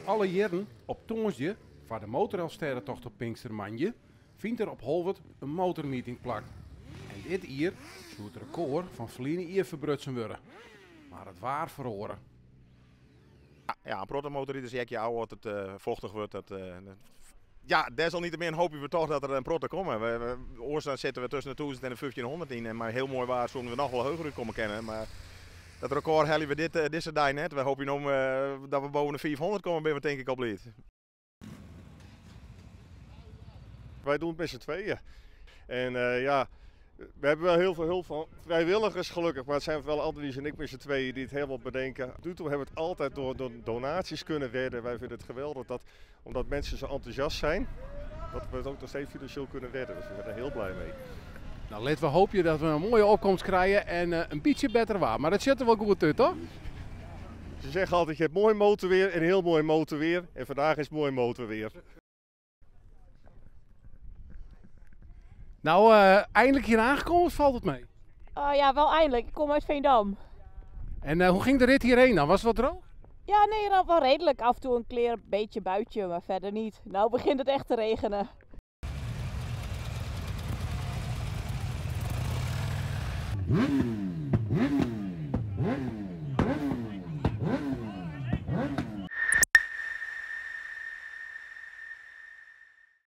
Alle jaren op Tongersje voor de motorhelsterrentocht op Pinkstermanje vindt er op Holwert een motormeeting plakt. En dit jaar zou het record van verliezen hier verbrutsen worden. Maar het waar verhoren. Ja, een protomotor is een ouder wordt het vochtig wordt. Ja, desalniettemin hopen we toch dat er een proto komt. Oorstaan zitten we tussen de 1000 en de 1500 in. Maar heel mooi waar zullen we nog wel hoger komen kennen. Maar dat record hellen we deze dag net. We hopen dat we boven de 400 komen, ben we denk ik al blij. Wij doen het met z'n tweeën. En ja, we hebben wel heel veel hulp van vrijwilligers gelukkig, maar het zijn wel Andries en ik met z'n tweeën die het helemaal bedenken. Tot nu toe hebben we het altijd door donaties kunnen redden. Wij vinden het geweldig dat, omdat mensen zo enthousiast zijn, dat we het ook nog steeds financieel kunnen redden. Dus we zijn er heel blij mee. Nou, laten we hopen dat we een mooie opkomst krijgen en een beetje beter waar. Maar dat zit er wel goed uit, toch? Ze zeggen altijd, je hebt mooi motorweer en heel mooi motorweer. En vandaag is mooi motorweer. Nou, eindelijk hier aangekomen of valt het mee? Ja, wel eindelijk. Ik kom uit Veendam. En hoe ging de rit hierheen dan? Was het wat droog? Ja, nee, dat wel redelijk. Af en toe een beetje buitje, maar verder niet. Nou begint het echt te regenen.